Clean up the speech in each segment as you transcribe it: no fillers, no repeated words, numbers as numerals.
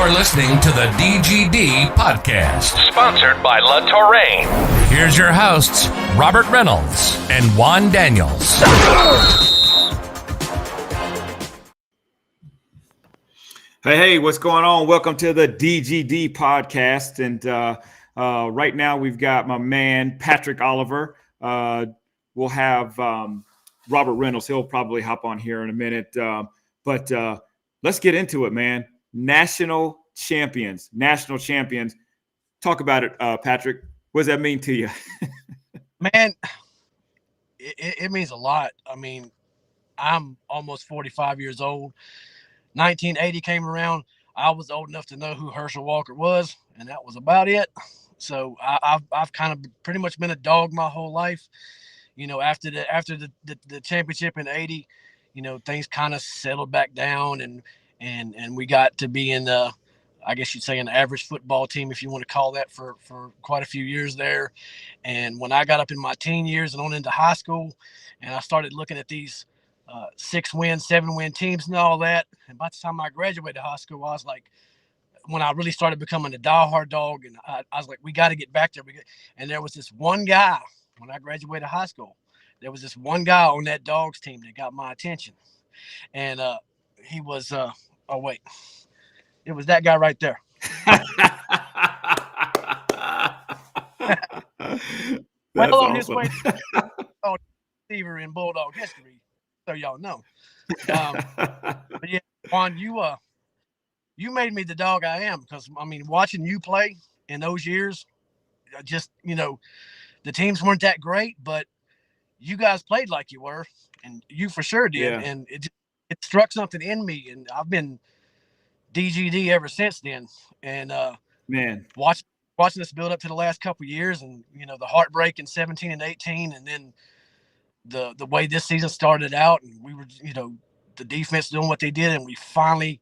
You're listening to the DGD podcast, sponsored by La Touraine. Here's your hosts, Robert Reynolds and Juan Daniels. Hey, what's going on? Welcome to the DGD podcast. And right now we've got my man, Patrick Oliver. We'll have Robert Reynolds. He'll probably hop on here in a minute. But let's get into it, man. National champions. Talk about it, Patrick. What does that mean to you? Man, it means a lot. I mean, I'm almost 45 years old. 1980 came around. I was old enough to know who Herschel Walker was, and that was about it. So I've kind of pretty much been a dog my whole life. You know, after the championship in '80, you know, things kind of settled back down, and we got to be in the, I guess you'd say, an average football team, if you want to call that, for quite a few years there. And when I got up in my teen years and on into high school, and I started looking at these 6-win, 7-win teams and all that, and by the time I graduated high school, I was like, when I really started becoming a diehard dog, and I was like, we got to get back there. And there was this one guy when I graduated high school. There was this one guy on that Dawgs team that got my attention, and he was it was that guy right there. Well, on his way to receiver in Bulldog history, so y'all know. But yeah, Juan, you made me the dog I am, because I mean, watching you play in those years, just, you know, the teams weren't that great, but you guys played like you were, and you for sure did. Yeah. And it struck something in me, and I've been DGD ever since then. And man, watching us build up to the last couple of years, and you know, the heartbreak in 17 and 18, and then the way this season started out, and we were, you know, the defense doing what they did, and we finally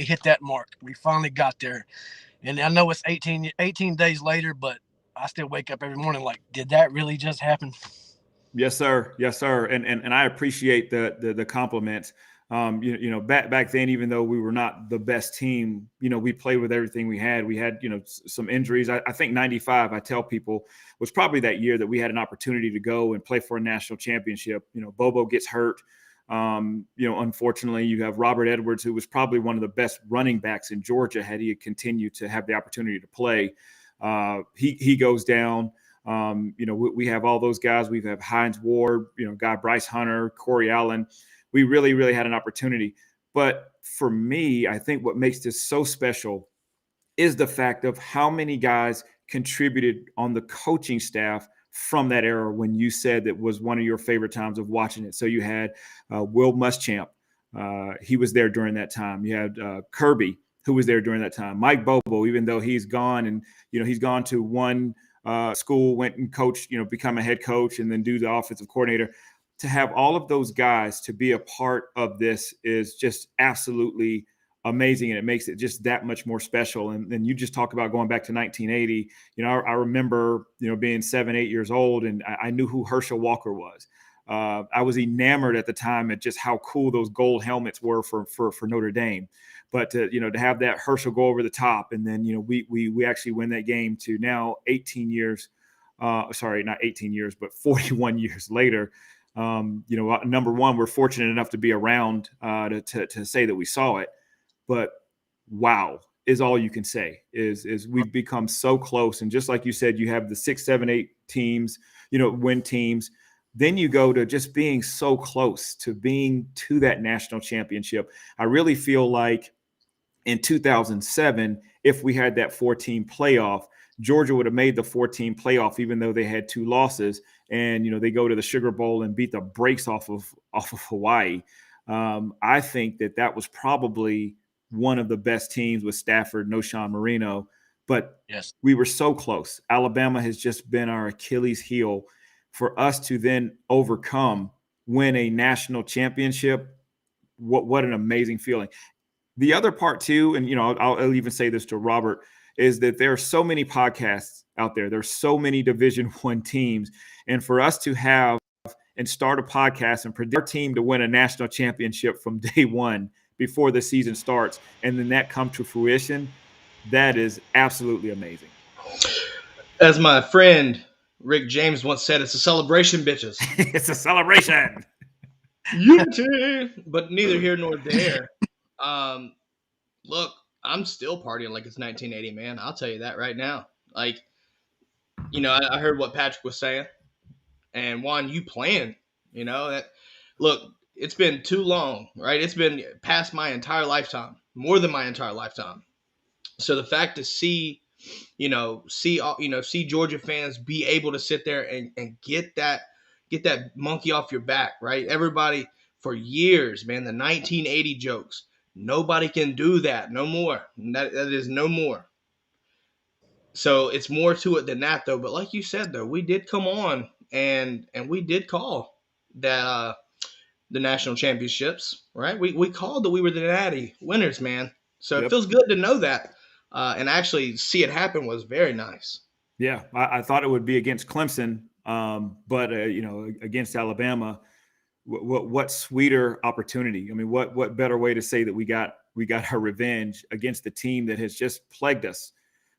hit that mark. We finally got there. And I know it's 18 days later, but I still wake up every morning like, did that really just happen? Yes, sir. And I appreciate the compliments. You know, back then, even though we were not the best team, you know, we played with everything we had. We had, you know, some injuries. I think 95, I tell people, was probably that year that we had an opportunity to go and play for a national championship. You know, Bobo gets hurt. You know, unfortunately, you have Robert Edwards, who was probably one of the best running backs in Georgia had he continued to have the opportunity to play. He goes down. You know, we have all those guys. We have Hines Ward, you know, guy Bryce Hunter, Corey Allen. We really had an opportunity. But for me, I think what makes this so special is the fact of how many guys contributed on the coaching staff from that era when you said that was one of your favorite times of watching it. So you had Will Muschamp. He was there during that time. You had Kirby, who was there during that time. Mike Bobo, even though he's gone, and, you know, he's gone to one school, went and coached, you know, become a head coach and then do the offensive coordinator. To have all of those guys to be a part of this is just absolutely amazing, and it makes it just that much more special. And then you just talk about going back to 1980. You know, I remember, you know, being 7-8 years old, and I knew who Herschel Walker was. I was enamored at the time at just how cool those gold helmets were for Notre Dame. But you know, to have that Herschel go over the top, and then, you know, we actually win that game to now 18 years. Sorry, not 18 years, but 41 years later. You know, number one, we're fortunate enough to be around to say that we saw it, but wow is all you can say. Is we've become so close, and just like you said, you have the 6, 7, 8 teams, you know, win teams. Then you go to just being so close to being to that national championship. I really feel like in 2007, if we had that 4-team playoff, Georgia would have made the 4-team playoff, even though they had 2 losses. And, you know, they go to the Sugar Bowl and beat the brakes off of Hawaii. I think that was probably one of the best teams with Stafford, Noshawn Marino. But yes, we were so close. Alabama has just been our Achilles heel. For us to then overcome, win a national championship, what an amazing feeling. The other part too, and, you know, I'll even say this to Robert, is that there are so many podcasts out there. There's so many Division I teams. And for us to have and start a podcast and predict our team to win a national championship from day one, before the season starts, and then that come to fruition. That is absolutely amazing. As my friend Rick James once said, it's a celebration, bitches. It's a celebration. Unity. But neither here nor there. Look, I'm still partying like it's 1980, man. I'll tell you that right now. Like, I heard what Patrick was saying. And Juan, you playing, look, it's been too long, right? It's been past my entire lifetime, more than my entire lifetime. So the fact to see Georgia fans be able to sit there and get that monkey off your back, right? Everybody for years, man, the 1980 jokes. Nobody can do that no more. That is no more. So it's more to it than that, though. But like you said, though, we did come on and we did call that the national championships, right? We called that we were the natty winners, man. So It feels good to know that. And actually see it happen was very nice. Yeah, I thought it would be against Clemson, but against Alabama, what sweeter opportunity? I mean, what better way to say that we got our revenge against the team that has just plagued us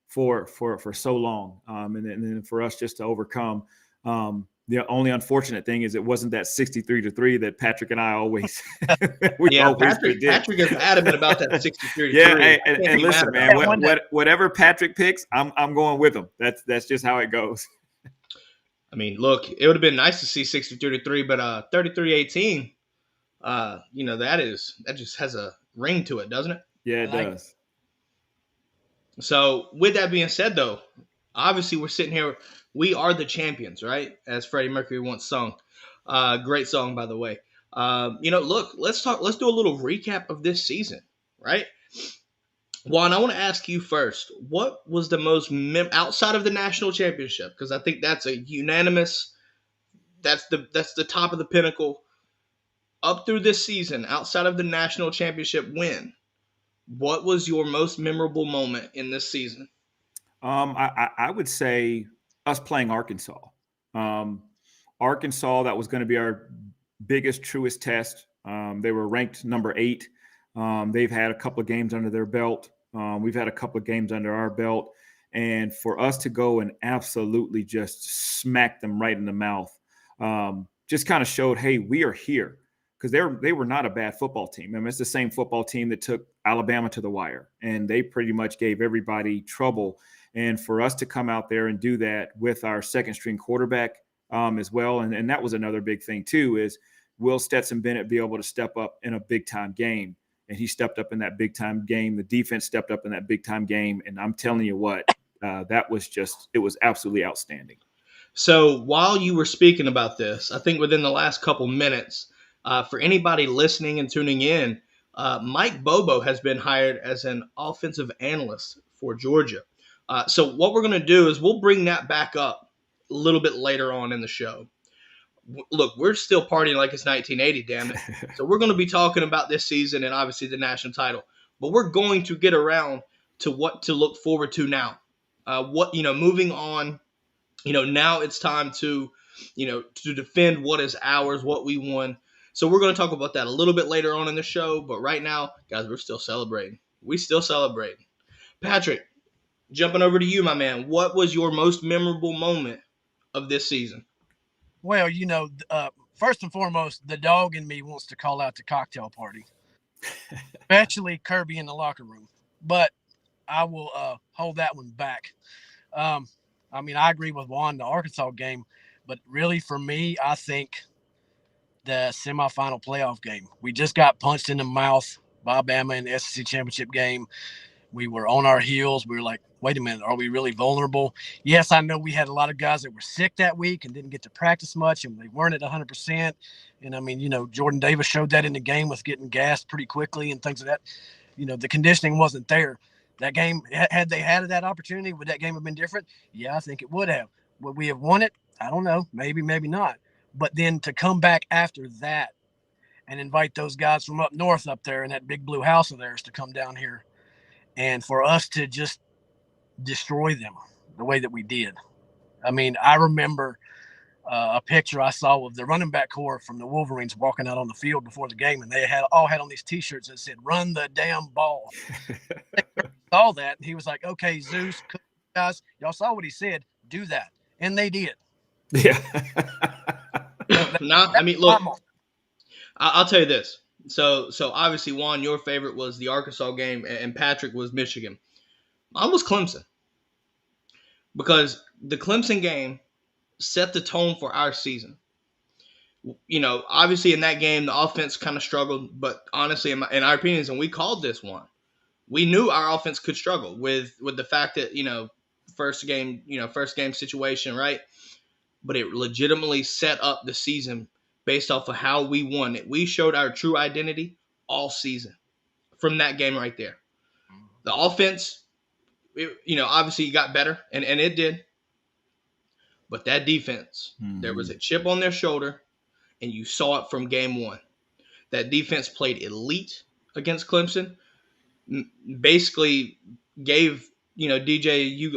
for so long, and then for us just to overcome. The only unfortunate thing is it wasn't that 63-3 that Patrick and I always Patrick is adamant about that 63-3. Yeah, and listen, man, whatever Patrick picks, I'm going with him. That's just how it goes. I mean, look, it would have been nice to see 63-3, but 33-18, that just has a ring to it, doesn't it? Yeah, it does. So with that being said, though, obviously we're sitting here. We are the champions, right? As Freddie Mercury once sung. Great song, by the way. Look, let's do a little recap of this season, right? Juan, I want to ask you first. What was the most outside of the national championship? Because I think that's a unanimous. That's the top of the pinnacle. Up through this season, outside of the national championship win, what was your most memorable moment in this season? I would say us playing Arkansas. Arkansas, that was going to be our biggest, truest test. They were ranked number 8. They've had a couple of games under their belt. We've had a couple of games under our belt. And for us to go and absolutely just smack them right in the mouth, just kind of showed, hey, we are here. Because they were not a bad football team. I mean, it's the same football team that took Alabama to the wire. And they pretty much gave everybody trouble. And for us to come out there and do that with our second-string quarterback as well, and that was another big thing too, is will Stetson Bennett be able to step up in a big-time game? And he stepped up in that big-time game. The defense stepped up in that big-time game. And I'm telling you what, it was absolutely outstanding. So while you were speaking about this, I think within the last couple minutes, for anybody listening and tuning in, Mike Bobo has been hired as an offensive analyst for Georgia. So what we're going to do is we'll bring that back up a little bit later on in the show. Look, we're still partying like it's 1980, damn it. So we're going to be talking about this season and obviously the national title. But we're going to get around to what to look forward to now. Moving on, now it's time to defend what is ours, what we won. So we're going to talk about that a little bit later on in the show. But right now, guys, we're still celebrating. We still celebrating. Patrick, jumping over to you, my man. What was your most memorable moment of this season? Well, first and foremost, the dog in me wants to call out the cocktail party, especially Kirby in the locker room. But I will hold that one back. I agree with Juan, the Arkansas game. But really, for me, I think the semifinal playoff game. We just got punched in the mouth by Bama in the SEC championship game. We were on our heels. We were like, wait a minute, are we really vulnerable? Yes, I know we had a lot of guys that were sick that week and didn't get to practice much, and they weren't at 100%. And, Jordan Davis showed that in the game with getting gassed pretty quickly and things like that. The conditioning wasn't there. That game, had they had that opportunity, would that game have been different? Yeah, I think it would have. Would we have won it? I don't know. Maybe, maybe not. But then to come back after that and invite those guys from up north up there in that big blue house of theirs to come down here and for us to just destroy them the way that we did. I remember a picture I saw of the running back core from the Wolverines walking out on the field before the game, and they all had on these T-shirts that said "Run the damn ball." Saw that, and he was like, "Okay, Zeus, guys, y'all saw what he said. Do that," and they did. Yeah. I mean, look, I'll tell you this. So obviously, Juan, your favorite was the Arkansas game, and Patrick was Michigan. Mine was Clemson, because the Clemson game set the tone for our season. You know, obviously in that game, the offense kind of struggled, but honestly, in our opinions, and we called this one, we knew our offense could struggle with the fact that, first game situation, right? But it legitimately set up the season based off of how we won it. We showed our true identity all season from that game right there. The offense, obviously got better, and it did. But that defense, there was a chip on their shoulder, and you saw it from game one. That defense played elite against Clemson. Basically gave, DJ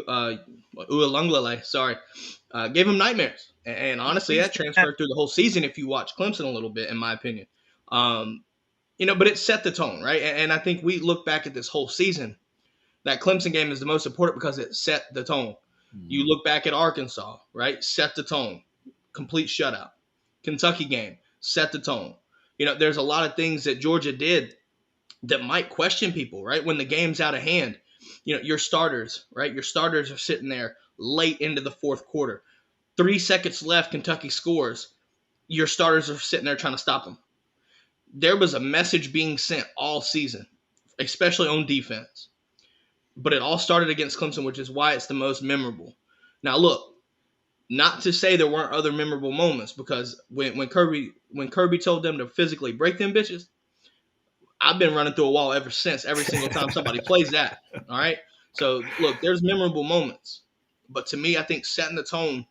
Uiagalelei, gave him nightmares. And honestly, that transferred through the whole season if you watch Clemson a little bit, in my opinion. But it set the tone, right? And I think we look back at this whole season, that Clemson game is the most important because it set the tone. You look back at Arkansas, right? Set the tone. Complete shutout. Kentucky game, set the tone. There's a lot of things that Georgia did that might question people, right? When the game's out of hand, your starters, right? Your starters are sitting there late into the fourth quarter. 3 seconds left, Kentucky scores. Your starters are sitting there trying to stop them. There was a message being sent all season, especially on defense. But it all started against Clemson, which is why it's the most memorable. Now, look, not to say there weren't other memorable moments, because when Kirby told them to physically break them bitches, I've been running through a wall ever since, every single time somebody plays that. All right? So, look, there's memorable moments. But to me, I think setting the tone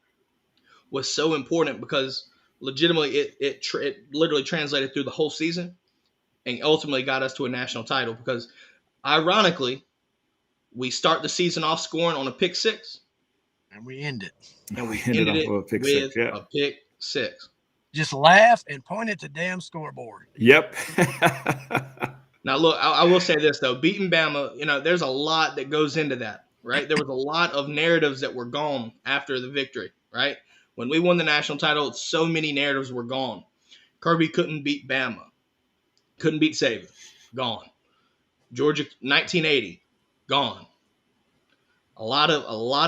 was so important because legitimately it literally translated through the whole season and ultimately got us to a national title, because ironically, we start the season off scoring on a pick six. And we end it. And we ended it with a pick six. Just laugh and point at the damn scoreboard. Yep. Now, look, I will say this, though. Beating Bama, there's a lot that goes into that, right? There was a lot of narratives that were gone after the victory, right? When we won the national title, so many narratives were gone. Kirby couldn't beat Bama. Couldn't beat Saban. Gone. Georgia, 1980. Gone. A lot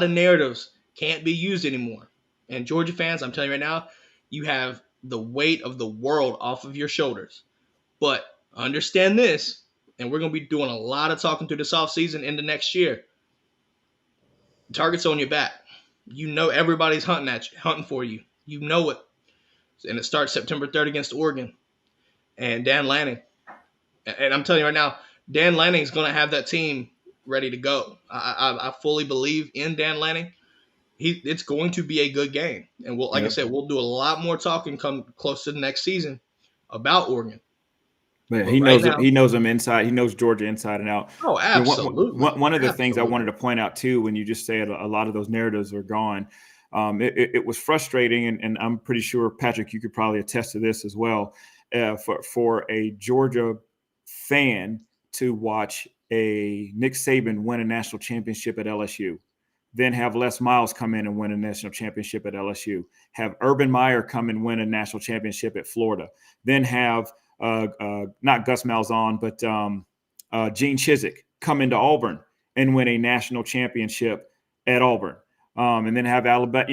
of narratives can't be used anymore. And Georgia fans, I'm telling you right now, you have the weight of the world off of your shoulders. But understand this, and we're going to be doing a lot of talking through this offseason into next year. The target's on your back. Everybody's hunting for you. You know it. And it starts September 3rd against Oregon. And Dan Lanning. And I'm telling you right now, Dan Lanning is going to have that team ready to go. I fully believe in Dan Lanning. It's going to be a good game. And I said, we'll do a lot more talking come close to the next season about Oregon. Man, he knows them inside. He knows Georgia inside and out. Oh, absolutely. One of the things I wanted to point out too, when you just said a lot of those narratives are gone, it was frustrating, and I'm pretty sure, Patrick, you could probably attest to this as well, for a Georgia fan to watch a Nick Saban win a national championship at LSU, then have Les Miles come in and win a national championship at LSU, have Urban Meyer come and win a national championship at Florida, then have not Gus Malzahn, but Gene Chizik come into Auburn and win a national championship at Auburn, and then have Alabama,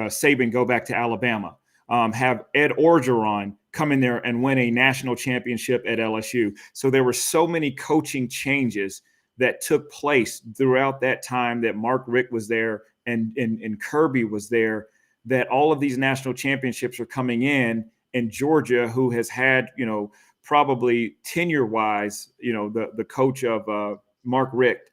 Saban go back to Alabama, have Ed Orgeron come in there and win a national championship at LSU. So there were so many coaching changes that took place throughout that time that Mark Richt was there and Kirby was there, that all of these national championships are coming in. And Georgia, who has had, probably tenure-wise, the coach of Mark Richt,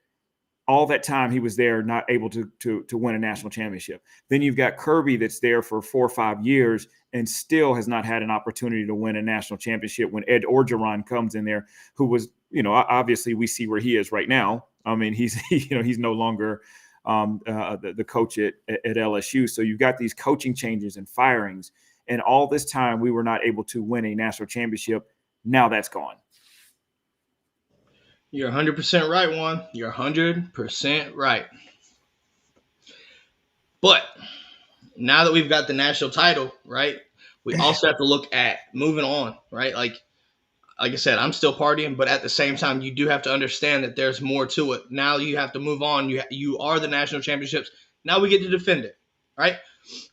all that time he was there, not able to win a national championship. Then you've got Kirby that's there for 4 or 5 years and still has not had an opportunity to win a national championship. When Ed Orgeron comes in there, who was, obviously we see where he is right now. I mean, he's no longer the coach at LSU. So you've got these coaching changes and firings, and all this time we were not able to win a national championship. Now that's gone. You're 100% right, Juan. You're 100% right. But now that we've got the national title, right, we also have to look at moving on, right? Like I said, I'm still partying, but at the same time, you do have to understand that there's more to it. Now you have to move on. You are the national championships. Now we get to defend it, right?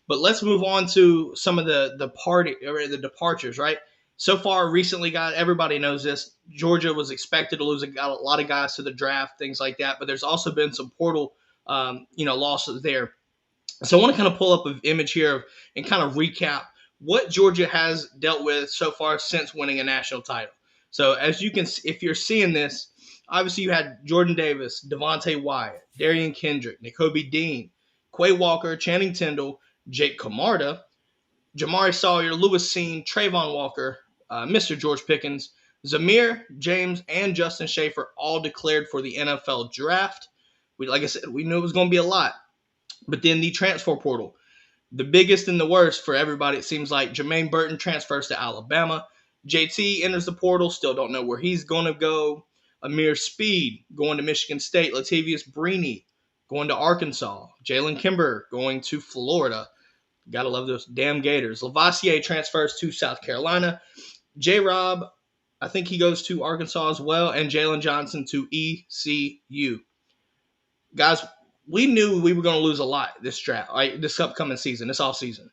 But let's move on to some of the party or the departures, right? So far, recently, everybody knows this. Georgia was expected to lose a lot of guys to the draft, things like that. But there's also been some portal, losses there. So I want to kind of pull up an image here and kind of recap what Georgia has dealt with so far since winning a national title. So as you can see, if you're seeing this, obviously you had Jordan Davis, Devontae Wyatt, Darian Kendrick, Nakobe Dean, Quay Walker, Channing Tindall, Jake Camarda, Jamari Sawyer, Lewis Seen, Trayvon Walker, Mr. George Pickens, Zamir, James, and Justin Schaefer all declared for the NFL draft. Like I said, we knew it was going to be a lot. But then the transfer portal, the biggest and the worst for everybody, it seems like. Jermaine Burton transfers to Alabama. JT enters the portal, still don't know where he's going to go. Amir Speed going to Michigan State. Latavius Brini going to Arkansas. Jalen Kimber going to Florida. Gotta love those damn Gators. Lavoisier transfers to South Carolina. J-Rob, I think he goes to Arkansas as well. And Jalen Johnson to ECU. Guys, we knew we were going to lose a lot this draft, right? This upcoming season, this off season.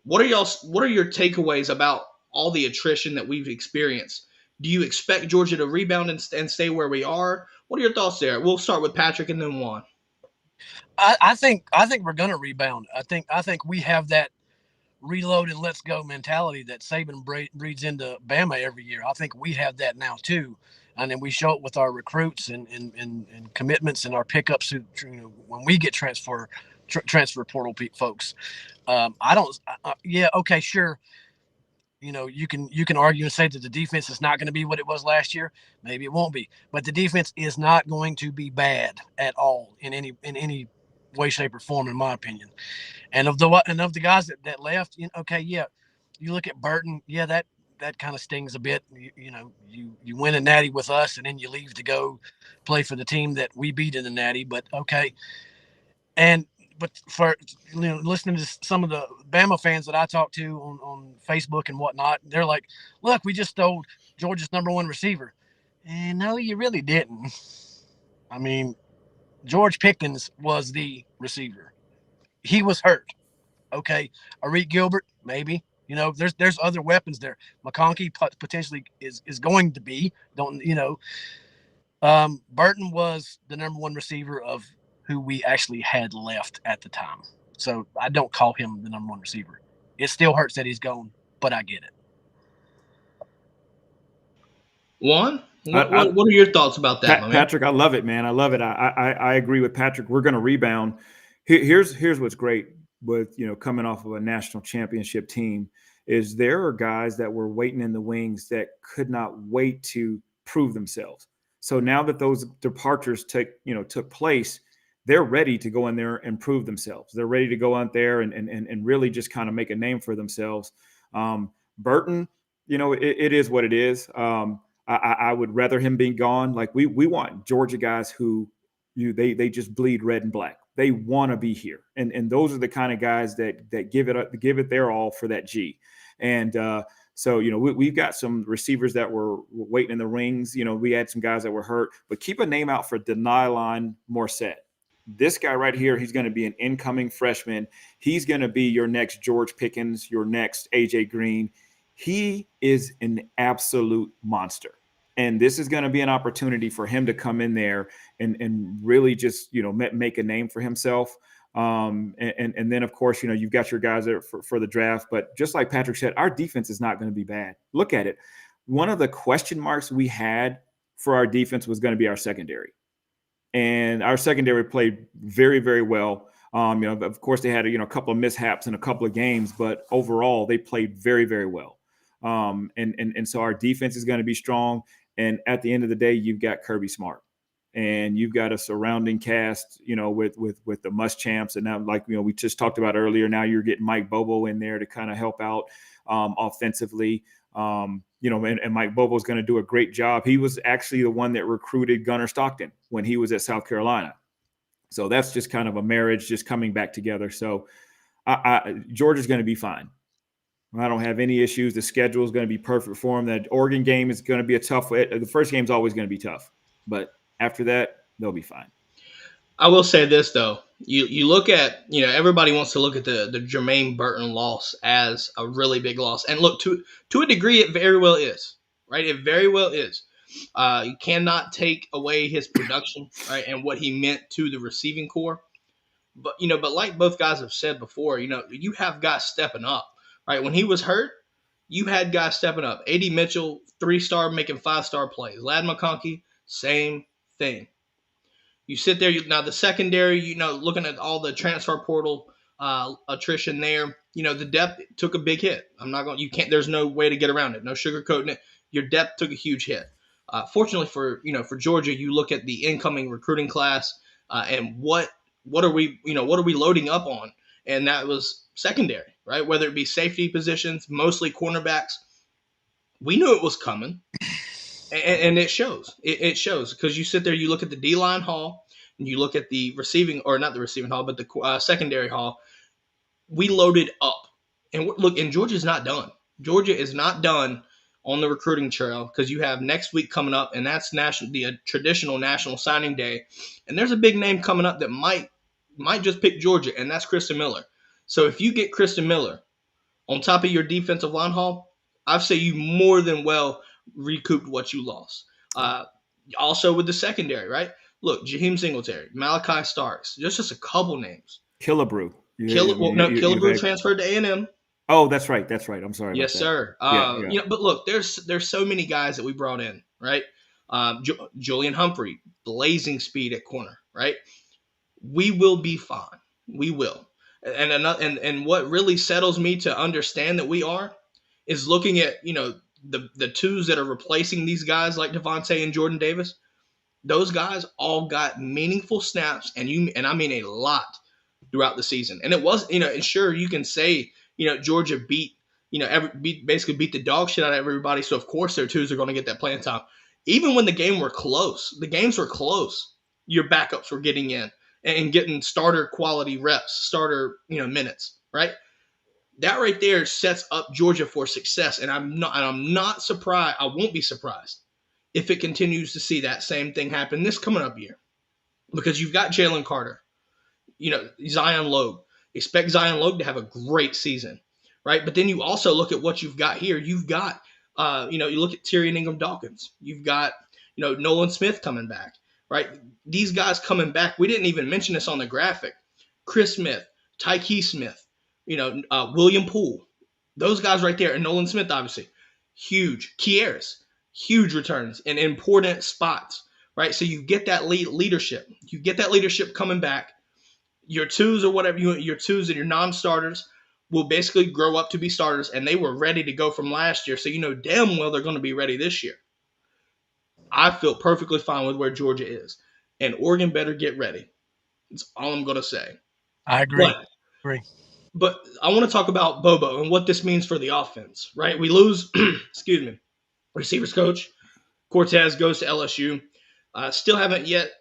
What are your takeaways about all the attrition that we've experienced? Do you expect Georgia to rebound and stay where we are? What are your thoughts there? We'll start with Patrick and then Juan. I think we're going to rebound. I think we have that reload and let's go mentality that Saban breeds into Bama every year. I think we have that now too. And then we show it with our recruits and commitments and our pickups when we get transfer portal folks. Okay, sure. You can argue and say that the defense is not going to be what it was last year. Maybe it won't be, but the defense is not going to be bad at all in any way, shape, or form, in my opinion. And of the guys that left, you look at Burton, that kind of stings a bit. You win a natty with us, and then you leave to go play for the team that we beat in the natty. But okay, but for listening to some of the Bama fans that I talk to on Facebook and whatnot, they're like, "Look, we just stole Georgia's #1 receiver." And no, you really didn't. I mean, George Pickens was the receiver. He was hurt. Okay, Arik Gilbert, maybe. There's other weapons there. McConkey potentially is going to be. Burton was the #1 receiver of who we actually had left at the time. So I don't call him the #1 receiver. It still hurts that he's gone, but I get it. Juan, what are your thoughts about that, Patrick? I love it, man. I love it. I agree with Patrick. We're going to rebound. Here's what's great with coming off of a national championship team is there are guys that were waiting in the wings that could not wait to prove themselves. So now that those departures took place, they're ready to go in there and prove themselves. They're ready to go out there and really just kind of make a name for themselves. Burton, it is what it is. I would rather him being gone. Like we want Georgia guys who they just bleed red and black. They want to be here, and those are the kind of guys that give it their all for that G. And so we've got some receivers that were waiting in the rings. We had some guys that were hurt, but keep a name out for Denylon Morset. This guy right here, he's going to be an incoming freshman. He's going to be your next George Pickens, your next AJ Green. He is an absolute monster. And this is going to be an opportunity for him to come in there and really just, make a name for himself. And then, of course, you've got your guys there for the draft. But just like Patrick said, our defense is not going to be bad. Look at it. One of the question marks we had for our defense was going to be our secondary. And our secondary played very, very well. Of course, they had a couple of mishaps in a couple of games, but overall, they played very, very well. And so our defense is going to be strong. And at the end of the day, you've got Kirby Smart. and you've got a surrounding cast, with the Muschamps, and now, like, we just talked about earlier, now you're getting Mike Bobo in there to kind of help out offensively. And Mike Bobo is going to do a great job. He was actually the one that recruited Gunnar Stockton when he was at South Carolina. So that's just kind of a marriage just coming back together. So Georgia's going to be fine. I don't have any issues. The schedule is going to be perfect for them. That Oregon game is going to be a tough – the first game is always going to be tough. But after that, they'll be fine. I will say this, though. You look at – everybody wants to look at the Jermaine Burton loss as a really big loss. And look, to a degree, it very well is, right? It very well is. You cannot take away his production, right, and what he meant to the receiving corps. But like both guys have said before, you have guys stepping up, right? When he was hurt, you had guys stepping up. A.D. Mitchell, 3-star, making 5-star plays. Ladd McConkey, same thing. You sit there, now the secondary, looking at all the transfer portal attrition there, the depth took a big hit. There's no way to get around it. No sugarcoating it. Your depth took a huge hit. Fortunately for Georgia, you look at the incoming recruiting class and what are we loading up on? And that was secondary, right? Whether it be safety positions, mostly cornerbacks. We knew it was coming, and it shows. It shows because you sit there, you look at the D-line hall, and you look at the receiving, or not the receiving hall, but the secondary hall. We loaded up. And look, and Georgia's not done. Georgia is not done on the recruiting trail because you have next week coming up, and that's the traditional National Signing Day. And there's a big name coming up that might just pick Georgia, and that's Kristen Miller. So if you get Kristen Miller on top of your defensive line haul, I'd say you more than well recouped what you lost. Also with the secondary, right? Look, Jaheim Singletary, Malachi Starks, just a couple names. Killebrew. Killebrew transferred to A&M. Oh, that's right. I'm sorry. Yes, sir. Yeah. But look, there's so many guys that we brought in, right? Julian Humphrey, blazing speed at corner, right? We will be fine. We will. And what really settles me to understand that we are is looking at, the twos that are replacing these guys like Devontae and Jordan Davis. Those guys all got meaningful snaps, and I mean a lot throughout the season. And it was, and sure, you can say, Georgia beat the dog shit out of everybody. So of course their twos are going to get that playing time. Even when the games were close, your backups were getting in and getting starter quality reps, starter, minutes, right? That right there sets up Georgia for success. And I'm not surprised. I won't be surprised if it continues to see that same thing happen this coming up year, because you've got Jalen Carter, Zion Logue. Expect Zion Logue to have a great season, right? But then you also look at what you've got here. You've got, you look at Tyrion Ingram-Dawkins. You've got, Nolan Smith coming back, right? These guys coming back. We didn't even mention this on the graphic. Chris Smith, Tyke Smith, William Poole. Those guys right there, and Nolan Smith, obviously, huge. Kieras, huge returns in important spots, right? So you get that leadership. You get that leadership coming back. Your twos or whatever, your twos and your non-starters will basically grow up to be starters, and they were ready to go from last year. So damn well they're going to be ready this year. I feel perfectly fine with where Georgia is, and Oregon better get ready. That's all I'm going to say. I agree. But I want to talk about Bobo and what this means for the offense, right? We lose, receivers coach. Cortez goes to LSU. Still haven't yet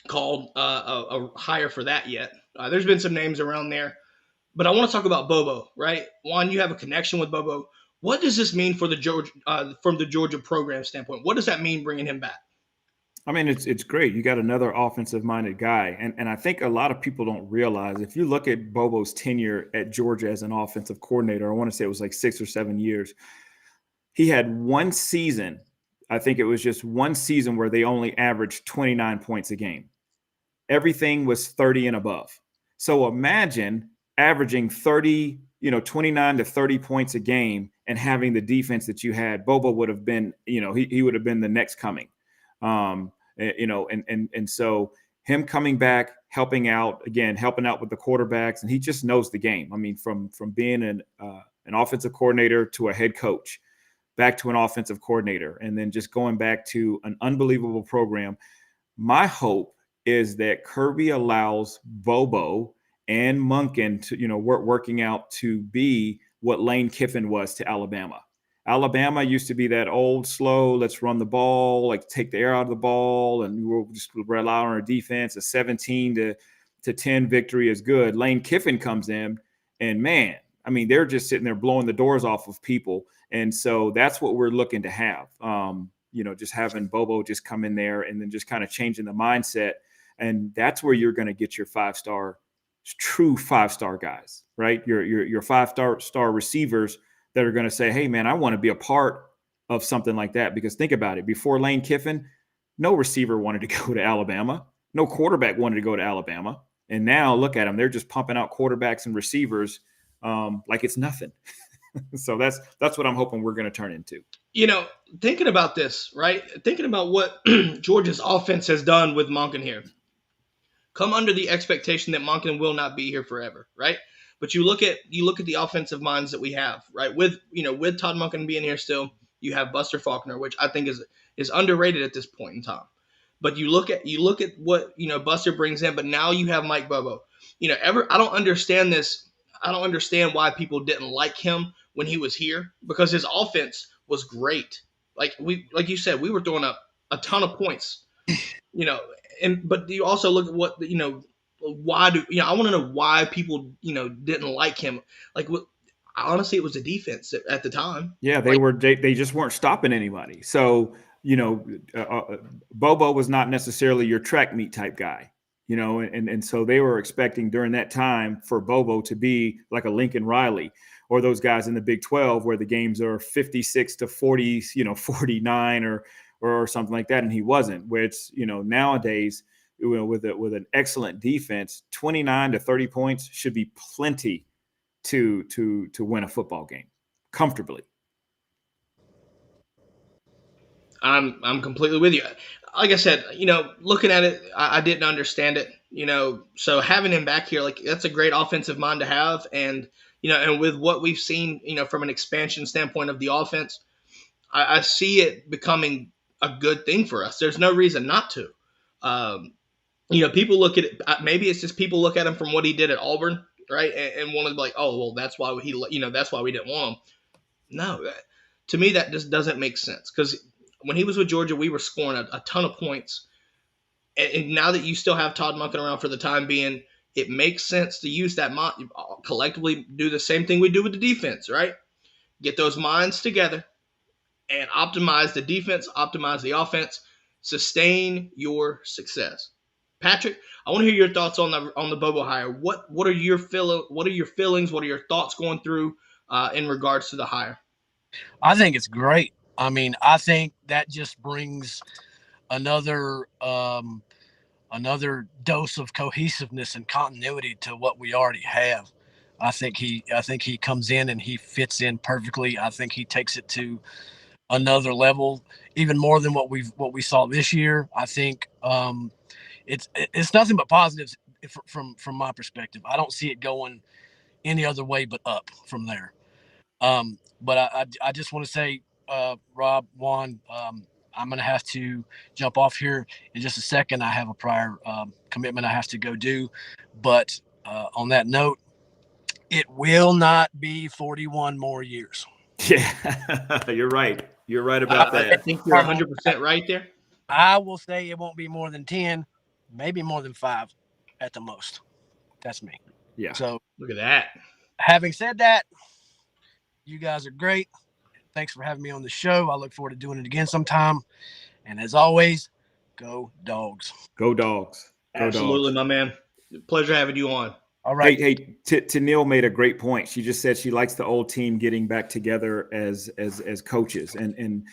called a hire for that yet. There's been some names around there. But I want to talk about Bobo, right? Juan, you have a connection with Bobo. What does this mean for from the Georgia program standpoint? What does that mean bringing him back? I mean, it's great. You got another offensive-minded guy. And I think a lot of people don't realize, if you look at Bobo's tenure at Georgia as an offensive coordinator, I want to say it was like 6 or 7 years. He had one season, I think it was just one season, where they only averaged 29 points a game. Everything was 30 and above. So imagine averaging 29 to 30 points a game and having the defense that you had. Bobo would have been, he would have been the next coming. And so him coming back, helping out with the quarterbacks, and he just knows the game. I mean, from being an offensive coordinator to a head coach, back to an offensive coordinator, and then just going back to an unbelievable program. My hope is that Kirby allows Bobo and Monken to, working out to be what Lane Kiffin was to Alabama. Alabama used to be that old, slow, let's run the ball, like take the air out of the ball, and we'll just rely on our defense. A 17-10 victory is good. Lane Kiffin comes in, and man, I mean, they're just sitting there blowing the doors off of people. And so that's what we're looking to have. Just having Bobo just come in there and then just kind of changing the mindset. And that's where you're going to get your true five-star guys, right? Your five-star receivers that are going to say, hey, man, I want to be a part of something like that. Because think about it. Before Lane Kiffin, no receiver wanted to go to Alabama. No quarterback wanted to go to Alabama. And now look at them. They're just pumping out quarterbacks and receivers like it's nothing. So that's what I'm hoping we're going to turn into. Thinking about this, right? Thinking about what Georgia's offense has done with Monken here. Come under the expectation that Monken will not be here forever, right? But you look at the offensive minds that we have, right? With Todd Monken being here still, you have Buster Faulkner, which I think is underrated at this point in time. But you look at what Buster brings in, but now you have Mike Bobo. I don't understand this. I don't understand why people didn't like him when he was here, because his offense was great. Like you said, we were throwing up a ton of points. But you also look at what why do I want to know why people didn't like him. Like honestly, it was the defense at the time. Yeah, they just weren't stopping anybody. So Bobo was not necessarily your track meet type guy. And so they were expecting during that time for Bobo to be like a Lincoln Riley or those guys in the Big 12 where the games are 56-40, 49 or something like that. And he wasn't, which, nowadays with an excellent defense, 29 to 30 points should be plenty to win a football game comfortably. I'm completely with you. Like I said, looking at it, I didn't understand it, so having him back here, like that's a great offensive mind to have. And, and with what we've seen, from an expansion standpoint of the offense, I see it becoming a good thing for us. There's no reason not to. People look at it, maybe it's just people look at him from what he did at Auburn, right? And want to be like, oh, well, that's why that's why we didn't want him. No, to me, that just doesn't make sense, because when he was with Georgia, we were scoring a ton of points. And now that you still have Todd Monken around for the time being, it makes sense to use that collectively, do the same thing we do with the defense, right? Get those minds together and optimize the defense, optimize the offense, sustain your success. Patrick, I want to hear your thoughts on the Bobo hire. What are your feelings? What are your thoughts going through in regards to the hire? I think it's great. I mean, I think that just brings another dose of cohesiveness and continuity to what we already have. I think he comes in and he fits in perfectly. I think he takes it to another level, even more than what we saw this year. I think it's nothing but positives from my perspective. I don't see it going any other way but up from there. But I just want to say, Rob, Juan, I'm going to have to jump off here in just a second. I have a prior commitment I have to go do. But on that note, it will not be 41 more years. Yeah, you're right. You're right about that. I think you're 100% right there. I will say it won't be more than 10, maybe more than 5 at the most. That's me. Yeah. So look at that. Having said that, you guys are great. Thanks for having me on the show. I look forward to doing it again sometime. And as always, go Dogs. Go Dogs. Go Absolutely, Dogs. my man. Pleasure having you on. All right. Hey, Neil made a great point. She just said she likes the old team getting back together as coaches. And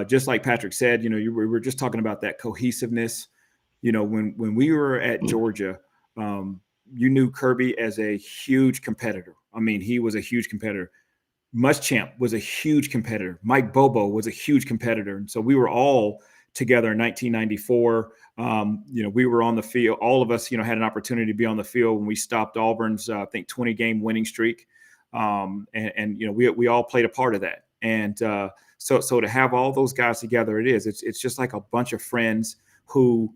just like Patrick said, we were just talking about that cohesiveness. When we were at Georgia, you knew Kirby as a huge competitor. I mean, he was a huge competitor. Muschamp was a huge competitor. Mike Bobo was a huge competitor. And so we were all together in 1994. We were on the field. All of us, had an opportunity to be on the field when we stopped Auburn's, 20-game winning streak. We all played a part of that. And so to have all those guys together, it's just like a bunch of friends who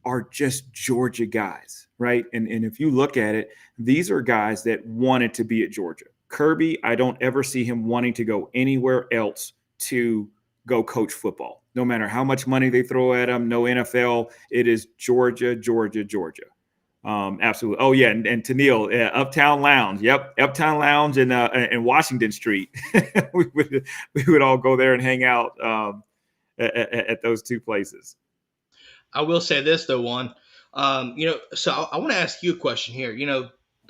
are just Georgia guys, right? And if you look at it, these are guys that wanted to be at Georgia. Kirby, I don't ever see him wanting to go anywhere else to go coach football. No matter how much money they throw at him, no NFL, it is Georgia, Georgia, Georgia. Absolutely. Oh yeah, and Tennille, Uptown Lounge. Yep, Uptown Lounge and Washington Street. we would all go there and hang out at those two places. I will say this though, Juan. So I want to ask you a question here.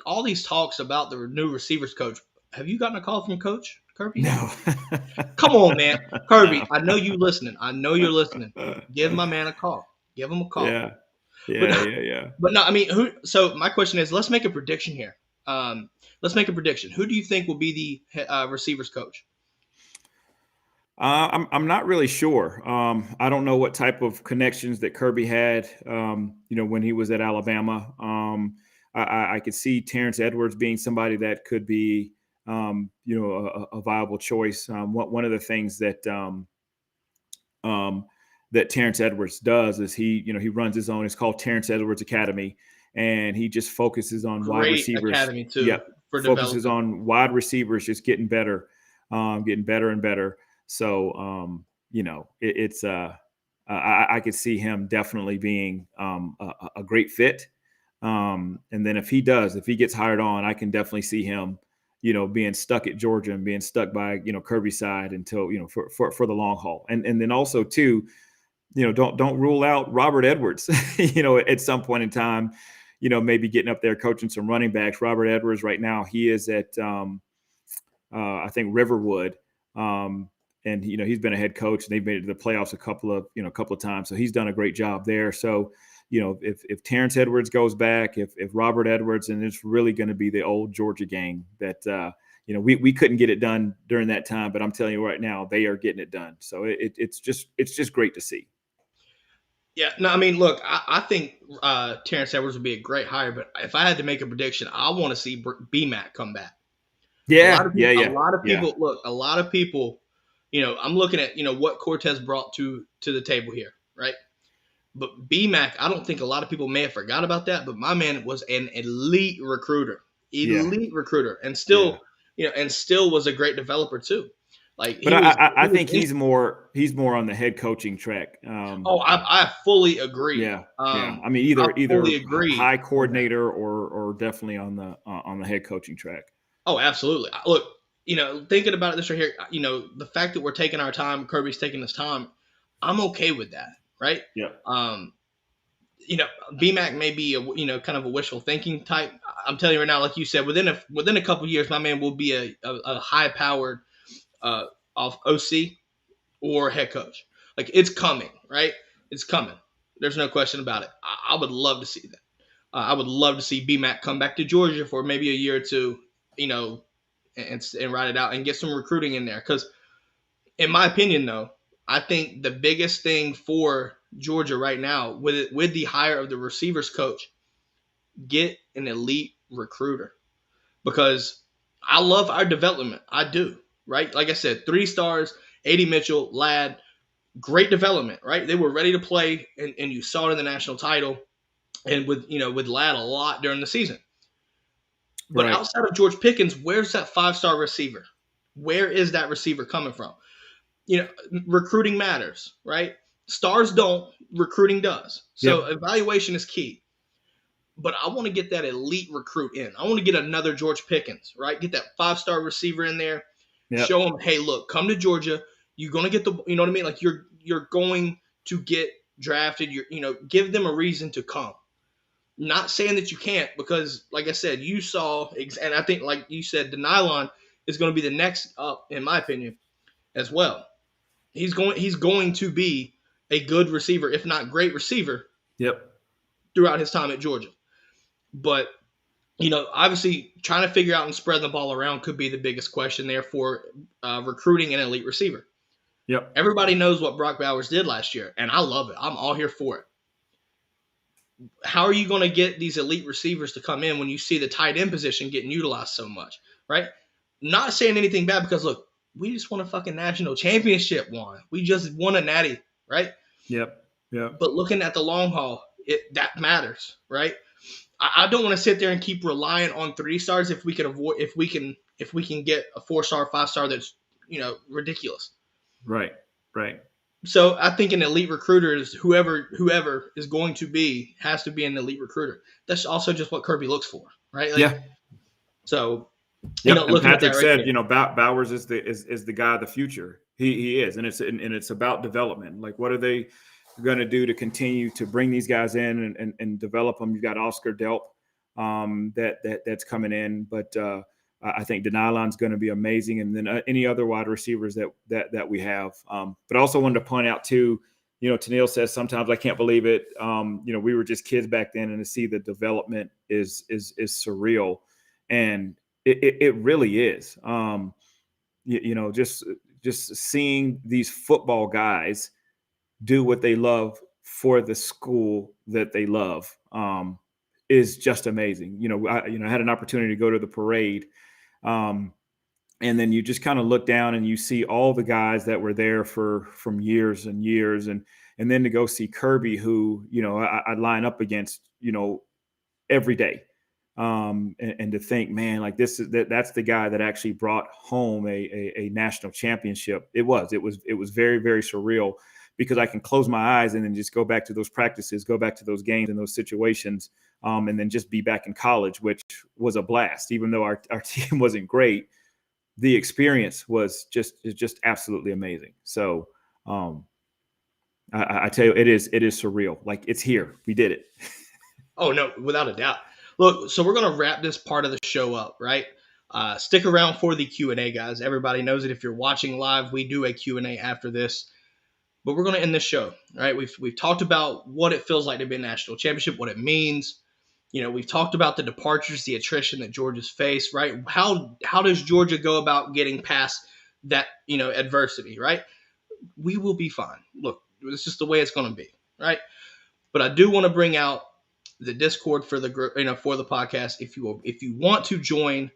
All these talks about the new receivers coach. Have you gotten a call from Coach Kirby? No. Come on, man. Kirby, I know you listening. I know you're listening. Give my man a call. Give him a call. Yeah. But no, I mean, so my question is, let's make a prediction here. Let's make a prediction. Who do you think will be the receivers coach? I'm not really sure. I don't know what type of connections that Kirby had, when he was at Alabama. I could see Terrence Edwards being somebody that could be, a viable choice. One of the things that Terrence Edwards does is he runs his own. It's called Terrence Edwards Academy, and he just focuses on wide receivers. Academy too. Yeah, focuses on wide receivers, just getting better and better. So, I could see him definitely being a great fit. And then if he gets hired on, I can definitely see him, being stuck at Georgia and being stuck by, Kirby's side until, for the long haul. And then also too, don't rule out Robert Edwards, at some point in time, maybe getting up there coaching some running backs. Robert Edwards right now, he is at, I think Riverwood. And he's been a head coach, and they've made it to the playoffs a couple of times. So he's done a great job there. So, if Terrence Edwards goes back, if Robert Edwards, and it's really going to be the old Georgia gang that we couldn't get it done during that time, but I'm telling you right now, they are getting it done. So it's just great to see. Yeah, no, I mean, look, I think Terrence Edwards would be a great hire, but if I had to make a prediction, I want to see B-Mac come back. Yeah, A lot of people. I'm looking at what Cortez brought to the table here, right? But B-Mac, I don't think a lot of people may have forgot about that, but my man was an elite recruiter, and still was a great developer too. I think he's more on the head coaching track. I fully agree. Yeah. I mean, either high coordinator or definitely on the head coaching track. Oh, absolutely. Look, thinking about it this right here, the fact that we're taking our time, Kirby's taking his time, I'm okay with that, right? Yeah. B-Mac may be kind of a wishful thinking type. I'm telling you right now, like you said, within a couple of years, my man will be a high powered off OC or head coach. Like, it's coming, right? It's coming. There's no question about it. I would love to see that. I would love to see B-Mac come back to Georgia for maybe a year or two, and ride it out and get some recruiting in there. Because in my opinion, though, I think the biggest thing for Georgia right now with the hire of the receivers coach, get an elite recruiter. Because I love our development. I do, right? Like I said, 3 stars, A.D. Mitchell, Ladd, great development, right? They were ready to play, and you saw it in the national title and with Ladd a lot during the season. But outside of George Pickens, where's that 5-star receiver? Where is that receiver coming from? Recruiting matters, right? Stars don't, recruiting does. So Evaluation is key. But I want to get that elite recruit in. I want to get another George Pickens, right? Get that 5-star receiver in there. Yep. Show them, hey, look, come to Georgia. You're going to get you know what I mean? Like, you're going to get drafted. Give them a reason to come. Not saying that you can't, because, like I said, you saw, and I think, like you said, the Nylon is going to be the next up, in my opinion, as well. He's going to be a good receiver, if not great receiver. Yep. Throughout his time at Georgia. But, obviously trying to figure out and spread the ball around could be the biggest question there for recruiting an elite receiver. Yep. Everybody knows what Brock Bowers did last year, and I love it. I'm all here for it. How are you going to get these elite receivers to come in when you see the tight end position getting utilized so much, right? Not saying anything bad, because, look, we just won a fucking national championship, Juan. We just won a natty, right? Yep. But looking at the long haul, that matters, right? I don't want to sit there and keep relying on 3 stars if we can get a 4-star, 5-star that's, ridiculous. Right. So I think an elite recruiter is whoever is going to be, has to be an elite recruiter. That's also just what Kirby looks for, right? Yeah. So, and looking Patrick at that said, right Bowers is the guy of the future. He is, and it's about development. Like, what are they going to do to continue to bring these guys in and develop them? You've got Oscar Delp that's coming in, but I think Denilon's going to be amazing, and then any other wide receivers that we have. But I also wanted to point out too, Tennille says sometimes I can't believe it. We were just kids back then, and to see the development is surreal, and it really is. Just seeing these football guys do what they love for the school that they love is just amazing. I had an opportunity to go to the parade, and then you just kind of look down and you see all the guys that were there from years and years, and then to go see Kirby, who I'd line up against every day, and to think, man, like that's the guy that actually brought home a national championship. It was very, very surreal, because I can close my eyes and then just go back to those practices, go back to those games and those situations, and then just be back in college, which was a blast. Even though our team wasn't great, the experience was just absolutely amazing. So I tell you, it is surreal. Like, it's here. We did it. Oh, no, without a doubt. Look, so we're going to wrap this part of the show up, right? Stick around for the Q&A, guys. Everybody knows it. If you're watching live, we do a Q&A after this. But we're going to end this show, right? We've talked about what it feels like to be a national championship, what it means. We've talked about the departures, the attrition that Georgia's faced, right? How does Georgia go about getting past that, adversity, right? We will be fine. Look, it's just the way it's going to be, right? But I do want to bring out the Discord for the group, for the podcast. If you want to join,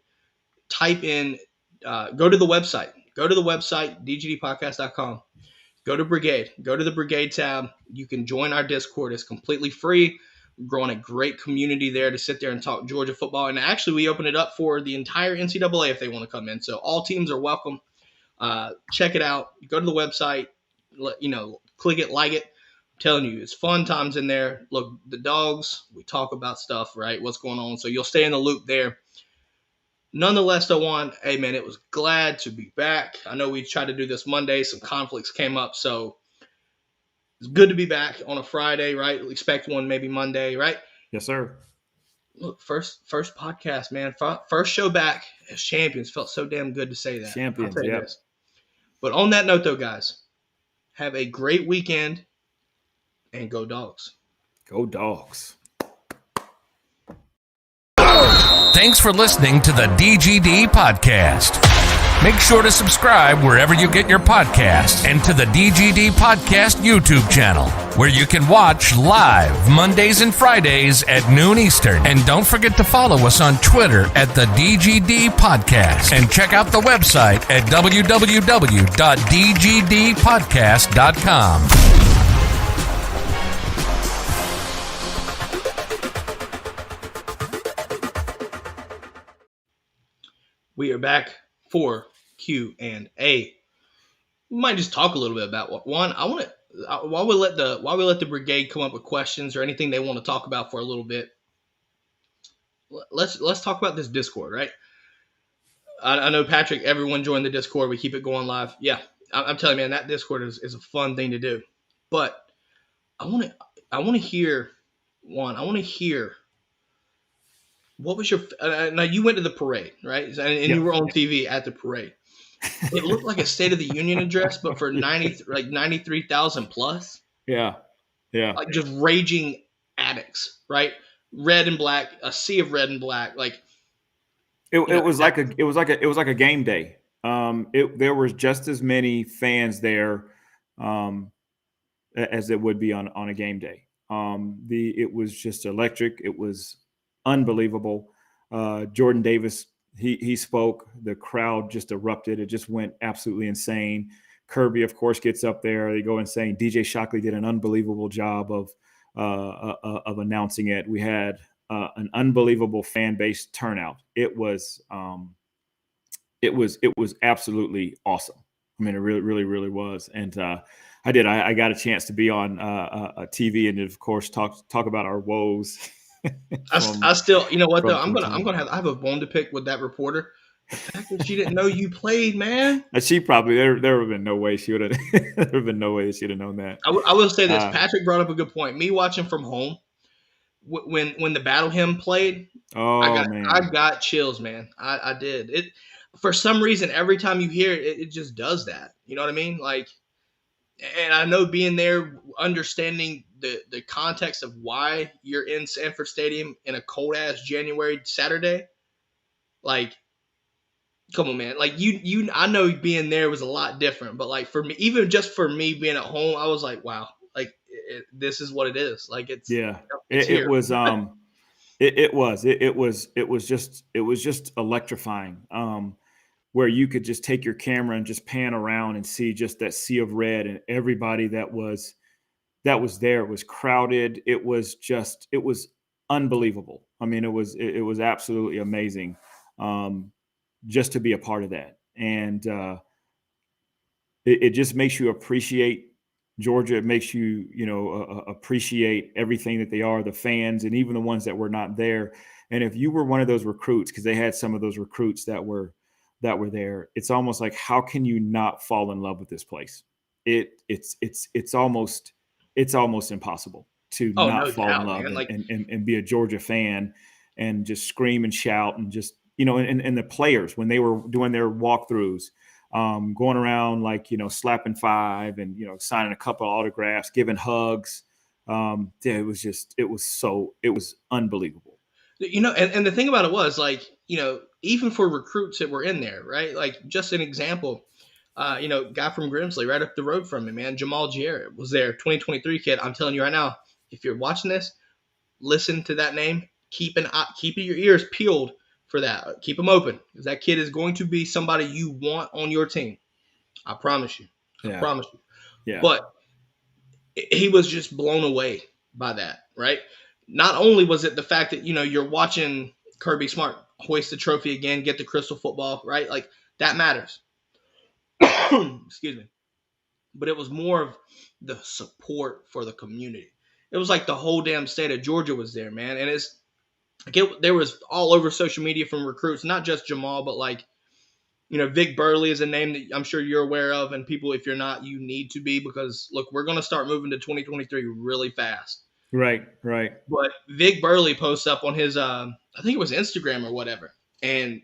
type in, go to the website, dgdpodcast.com. Go to Brigade. Go to the Brigade tab. You can join our Discord. It's completely free. We're growing a great community there to sit there and talk Georgia football. And actually, we open it up for the entire NCAA if they want to come in. So all teams are welcome. Check it out. Go to the website. Click it, like it. I'm telling you, it's fun times in there. Look, the Dawgs, we talk about stuff, right? What's going on. So you'll stay in the loop there. Nonetheless, though, Juan, hey, man, it was glad to be back. I know we tried to do this Monday. Some conflicts came up, so it's good to be back on a Friday, right? Expect one maybe Monday, right? Yes, sir. Look, first podcast, man. First show back as champions. Felt so damn good to say that. Champions, yeah. But on that note, though, guys, have a great weekend, and go Dawgs. Go Dawgs. Thanks for listening to the DGD Podcast. Make sure to subscribe wherever you get your podcasts and to the DGD Podcast YouTube channel, where you can watch live Mondays and Fridays at noon Eastern. And don't forget to follow us on Twitter at the DGD Podcast. And check out the website at www.dgdpodcast.com. We are back for Q&A. We might just talk a little bit about one. I want to while we let the brigade come up with questions or anything they want to talk about for a little bit. Let's talk about this Discord, right? I know, Patrick, everyone joined the Discord. We keep it going live. Yeah, I'm telling you, man, that Discord is a fun thing to do. But I want to hear, Juan. I want to hear. What was your now? You went to the parade, right? And you were on TV at the parade. It looked like a State of the Union address, but for 93,000 plus. Yeah. Like just raging addicts, right? Red and black, a sea of red and black. Like it was like a game day. There was just as many fans there as it would be on a game day. It was just electric. It was unbelievable. Jordan Davis, he spoke. The crowd just erupted. It just went absolutely insane. Kirby, of course, gets up there. They go insane. DJ Shockley did an unbelievable job of of announcing it. We had an unbelievable fan base turnout. It was absolutely awesome. I mean, it really was. And I got a chance to be on a TV and of course talk about our woes. I still, you know what though, I have a bone to pick with that reporter. The fact that she didn't know you played, man. She probably there would have been no way she would have. There would have been no way she'd have known that. I will say this: Patrick brought up a good point. Me watching from home, when the battle hymn played, I got chills, man. I did it for some reason. Every time you hear it, it just does that. You know what I mean? Like, and I know being there, understanding the context of why you're in Sanford Stadium in a cold ass January Saturday, like. Come on, man. Like I know being there was a lot different, but like for me, even just for me being at home, I was like, wow, like this is what it is. Like it's it was just electrifying. Where you could just take your camera and just pan around and see just that sea of red and everybody that was there. It was crowded. It was unbelievable. I mean, it was absolutely amazing. Just to be a part of that. And it just makes you appreciate Georgia. It makes you, appreciate everything that they are, the fans, and even the ones that were not there. And if you were one of those recruits, because they had some of those recruits that were there, it's almost like, how can you not fall in love with this place? It's almost impossible to not fall in love and be a Georgia fan and just scream and shout and just, and the players, when they were doing their walkthroughs, going around slapping five and, signing a couple of autographs, giving hugs. It was unbelievable. And the thing about it was even for recruits that were in there, right? Like just an example, guy from Grimsley right up the road from me, man, Jamal Jarrett was there, 2023 kid. I'm telling you right now, if you're watching this, listen to that name, keep your ears peeled for that. Keep them open, because that kid is going to be somebody you want on your team. I promise you. I promise you. Yeah. But he was just blown away by that, right? Not only was it the fact that, you're watching Kirby Smart hoist the trophy again, get the crystal football, right? Like, that matters. Excuse me. But it was more of the support for the community. It was like the whole damn state of Georgia was there, man. And there was all over social media from recruits, not just Jamal, but Vic Burley is a name that I'm sure you're aware of. And people, if you're not, you need to be, because look, we're going to start moving to 2023 really fast. Right. But Vic Burley posts up on his, I think it was Instagram or whatever. And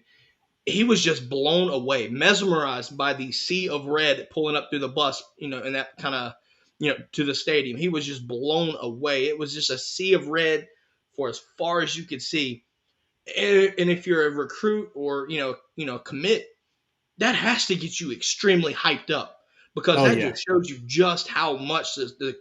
he was just blown away, mesmerized by the sea of red pulling up through the bus, and that kind of, to the stadium. He was just blown away. It was just a sea of red for as far as you could see. And if you're a recruit or, commit, that has to get you extremely hyped up, because just shows you just how much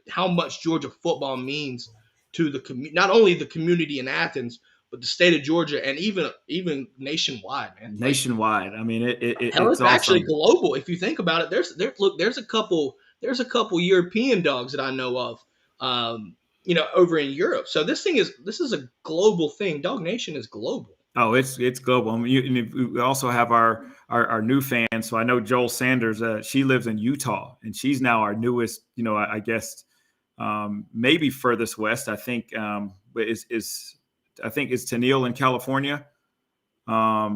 how much Georgia football means to not only the community in Athens, but the state of Georgia, and even nationwide, man. Nationwide. I mean, it's actually awesome. Global. If you think about it, there's a couple European dogs that I know of, over in Europe. So this is a global thing. Dog Nation is global. Oh, it's global. I mean, we also have our new fans. So I know Joel Sanders. She lives in Utah, and she's now our newest. I guess maybe furthest west. I think is Tennille in California. I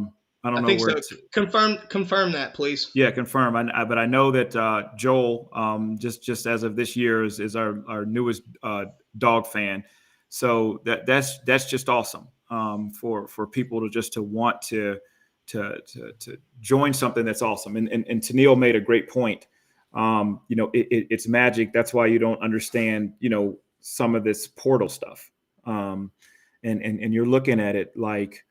don't know where. So. Confirm that, please. Yeah, confirm. But I know that Joel, just as of this year, is our newest dog fan. So that's just awesome for people to want to join something that's awesome. And Tennille made a great point. It's magic. That's why you don't understand some of this portal stuff. And you're looking at it like.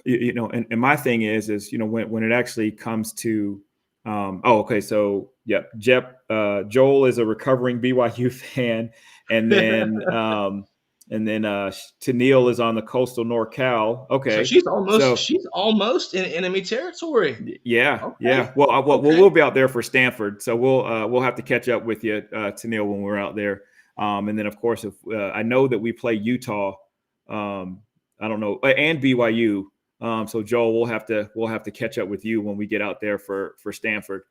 And my thing is when it actually comes to, so Joel is a recovering BYU fan, and then And then Tennille is on the coastal NorCal. Okay, So she's almost in enemy territory. Yeah, Okay. yeah. Well, we'll be out there for Stanford, so we'll have to catch up with you, Tennille, when we're out there. And then, of course, if I know that we play Utah, I don't know, and BYU. So Joel, we'll have to catch up with you when we get out there for Stanford.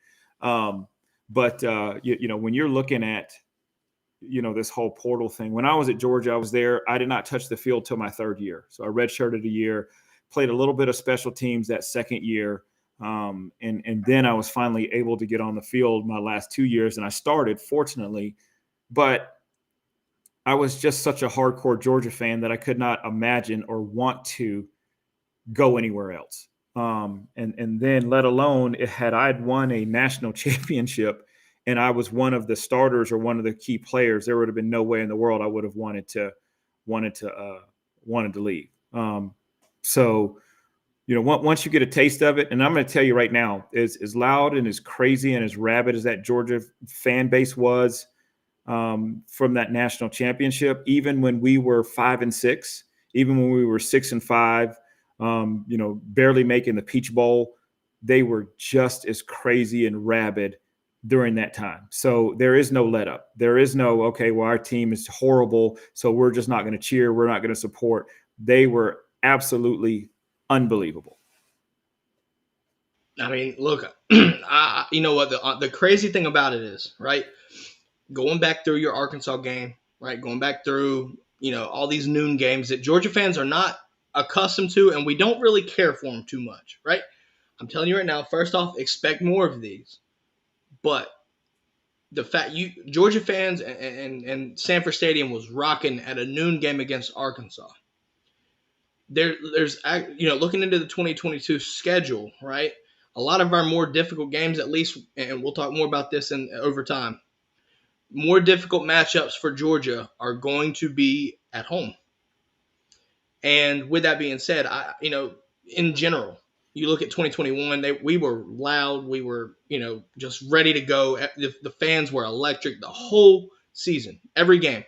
But when you're looking at this whole portal thing, when I was at Georgia, I was there. I did not touch the field till my third year, so I redshirted a year, played a little bit of special teams that second year, and then I was finally able to get on the field my last 2 years, and I started, fortunately, but I was just such a hardcore Georgia fan that I could not imagine or want to go anywhere else. And then let alone had I'd won a national championship and I was one of the starters or one of the key players, there would have been no way in the world I would have wanted to leave. So, once you get a taste of it, and I'm going to tell you right now, as loud and as crazy and as rabid as that Georgia fan base was from that national championship, even when we were 5-6, even when we were 6-5, barely making the Peach Bowl, they were just as crazy and rabid during that time. So there is no let up. There is no, okay, well, our team is horrible, so we're just not going to cheer. We're not going to support. They were absolutely unbelievable. I mean, look, you know what? The crazy thing about it is, right, going back through your Arkansas game, right, going back through, all these noon games that Georgia fans are not accustomed to, and we don't really care for them too much, right? I'm telling you right now, first off, expect more of these. But the fact Georgia fans and Sanford Stadium was rocking at a noon game against Arkansas. There's looking into the 2022 schedule, right? A lot of our more difficult games, at least, and we'll talk more about this over time. More difficult matchups for Georgia are going to be at home. And with that being said, in general, you look at 2021, we were loud. We were, just ready to go. The fans were electric the whole season, every game.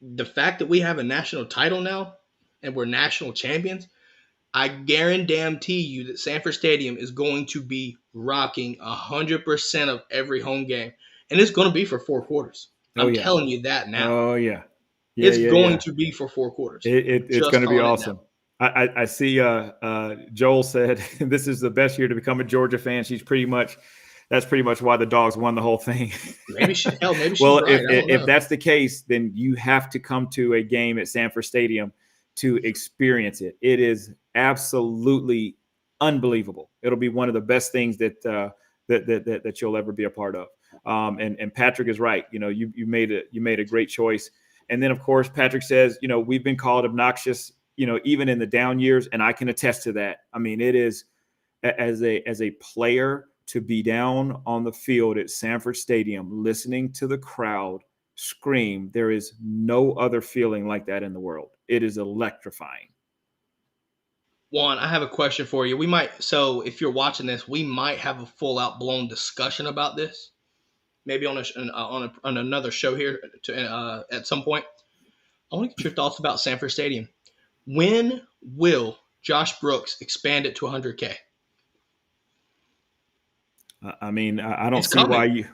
The fact that we have a national title now and we're national champions, I guarantee you that Sanford Stadium is going to be rocking 100% of every home game. And it's going to be for 4 quarters. I'm telling you that now. Oh, yeah. It's going to be for 4 quarters. It's going to be awesome. I see Joel said this is the best year to become a Georgia fan. That's pretty much why the Dawgs won the whole thing. maybe she's well, right. if that's the case, then you have to come to a game at Sanford Stadium to experience it. It is absolutely unbelievable. It'll be one of the best things that you'll ever be a part of. And Patrick is right. You made a great choice. And then, of course, Patrick says, we've been called obnoxious, even in the down years, and I can attest to that. I mean, it is as a player to be down on the field at Sanford Stadium, listening to the crowd scream. There is no other feeling like that in the world. It is electrifying. Juan, I have a question for you. So if you're watching this, we might have a full out blown discussion about this. Maybe on another show here at some point. I want to get your thoughts about Sanford Stadium. When will Josh Brooks expand it to 100K? I mean, I don't see why you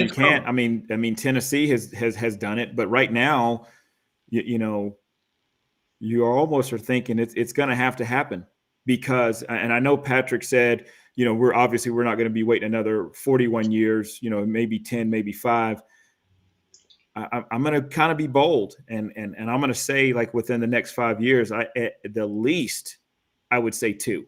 can't. I mean, Tennessee has done it, but right now, you almost are thinking it's going to have to happen because, and I know Patrick said, we're not going to be waiting another 41 years, maybe 10, maybe 5. I'm going to kind of be bold and I'm going to say, like, within the next 5 years, at the least, I would say 2.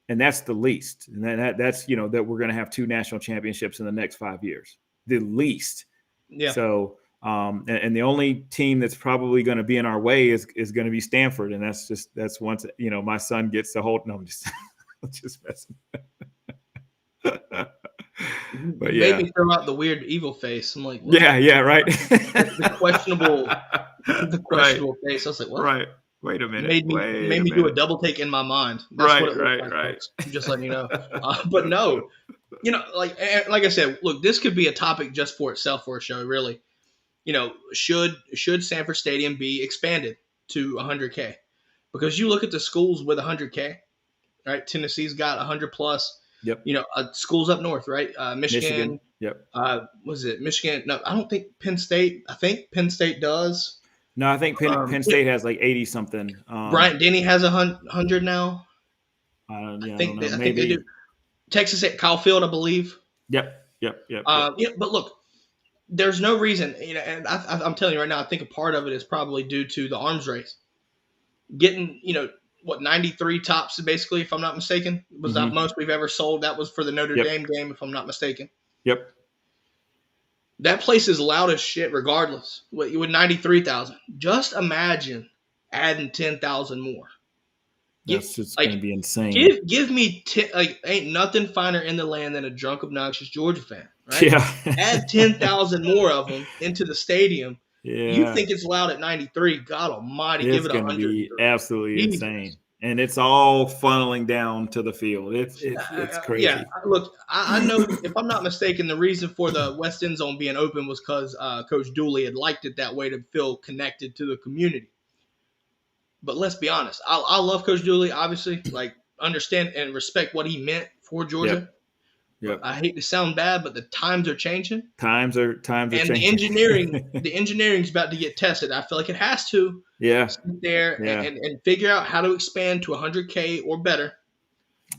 And that's the least. And that's, that we're going to have 2 national championships in the next 5 years, the least. Yeah. So, and the only team that's probably going to be in our way is going to be Stanford. And that's once, my son gets the whole, no, I'm just messing. But yeah. Made me throw out the weird evil face. I'm like, yeah, right. the questionable face. I was like, what? Right. Wait a minute. Made me do a double take in my mind. That's right. Just letting you know. But no, like I said, look, this could be a topic just for itself for a show, really. should Sanford Stadium be expanded to 100K? Because you look at the schools with 100K, right? Tennessee's got 100 plus. Yep. Schools up north, right? Michigan. Yep. Was it Michigan? No, I don't think Penn State. I think Penn State does. No, I think Penn State has like 80 something. Bryant Denny has 100 now. I think don't know. they do. Texas at Kyle Field, I believe. Yep. But look, there's no reason, and I'm telling you right now, I think a part of it is probably due to the arms race. Getting, 93 tops, basically, if I'm not mistaken, was the most we've ever sold. That was for the Notre Dame game, if I'm not mistaken. Yep. That place is loud as shit regardless with 93,000. Just imagine adding 10,000 more. That's just going to be insane. Give me ain't nothing finer in the land than a drunk, obnoxious Georgia fan, right? Yeah. Add 10,000 more of them into the stadium. Yeah. You think it's loud at 93? God Almighty, give it 100. It's going to be absolutely insane, and it's all funneling down to the field. It's crazy. Yeah, look, I know if I'm not mistaken, the reason for the West End Zone being open was because Coach Dooley had liked it that way to feel connected to the community. But let's be honest. I love Coach Dooley, obviously. Like, understand and respect what he meant for Georgia. Yep. I hate to sound bad, but the times are changing. Times are changing. And the engineering's about to get tested. I feel like it has to. Yeah. Sit there and figure out how to expand to 100K or better.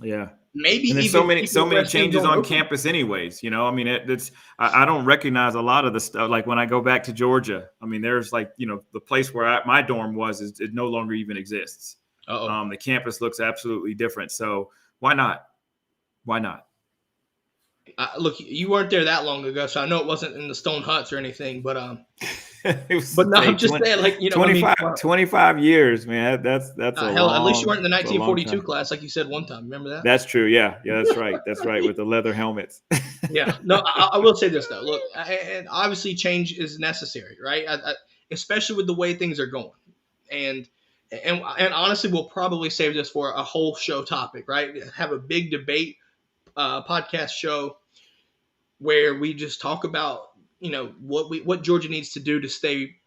Yeah. Maybe and there's so many changes on campus anyways. I mean, I don't recognize a lot of the stuff. Like when I go back to Georgia, I mean, there's like, the place where my dorm was, it no longer even exists. The campus looks absolutely different. So why not? Look, you weren't there that long ago, so I know it wasn't in the stone huts or anything, but I'm just saying, like, 25 years, man. That's a hell. Long, at least you weren't in the 1942 class, like you said one time. Remember that? That's true. Yeah, that's right. That's right, with the leather helmets. Yeah. No, I will say this though. Look, and obviously change is necessary, right? Especially with the way things are going, and honestly, we'll probably save this for a whole show topic, right? Have a big debate podcast show where we just talk about what Georgia needs to do to stay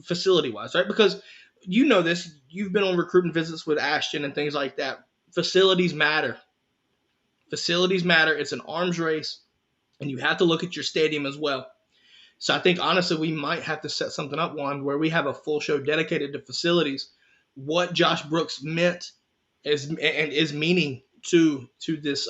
facility wise, right? Because this, you've been on recruiting visits with Ashton and things like that. Facilities matter. It's an arms race, and you have to look at your stadium as well. So I think honestly we might have to set something up, Juan, where we have a full show dedicated to facilities, what Josh Brooks meant is meaning to this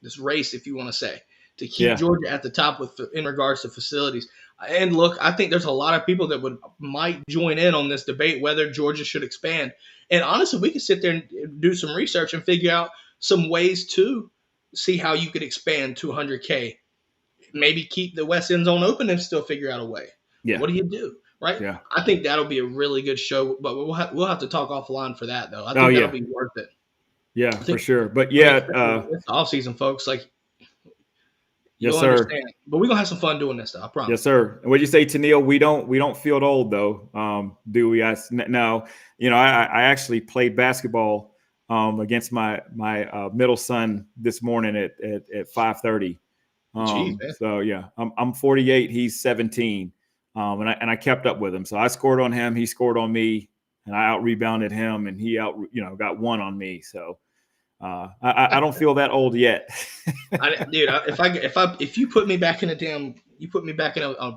this race, if you want to say, to keep Georgia at the top in regards to facilities. And look, I think there's a lot of people that might join in on this debate whether Georgia should expand. And honestly, we could sit there and do some research and figure out some ways to see how you could expand to 100K. Maybe keep the West End Zone open and still figure out a way. Yeah. What do you do? Right? Yeah. I think that'll be a really good show, but we'll have to talk offline for that, though. I think that'll be worth it. Yeah, for sure. But it's off season, folks. Like, yes, sir. Understand. But we're gonna have some fun doing this, though. I promise. Yes, sir. What'd you say, Tennille? We don't feel old, though. Do we? No. I actually played basketball against my middle son this morning at 5:30. So yeah, I'm 48. He's 17. And I kept up with him. So I scored on him. He scored on me, and I out rebounded him, and he got one on me. So I don't feel that old yet. Dude, if you put me back in on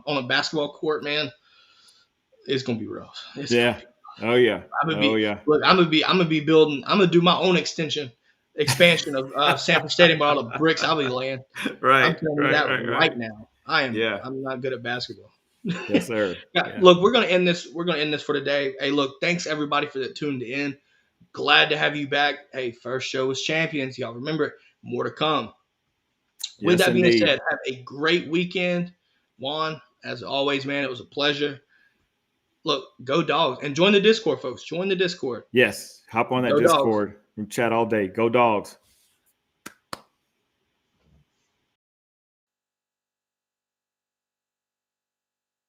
a basketball court, man, it's gonna be rough. Oh yeah. Look, I'm gonna be building. I'm gonna do my own expansion of Sanford Stadium with all the bricks I'll be laying. Right. I'm telling you that right now. I'm not good at basketball. Yes, sir. Look, we're gonna end this. We're gonna end this for today. Hey, look, thanks everybody for that tuned in. Glad to have you back. Hey, first show was champions. Y'all remember it. More to come. With that being said, have a great weekend. Juan, as always, man, it was a pleasure. Look, go Dogs. And join the Discord, folks. Join the Discord. Yes. Hop on that Discord. We chat all day. Go Dogs.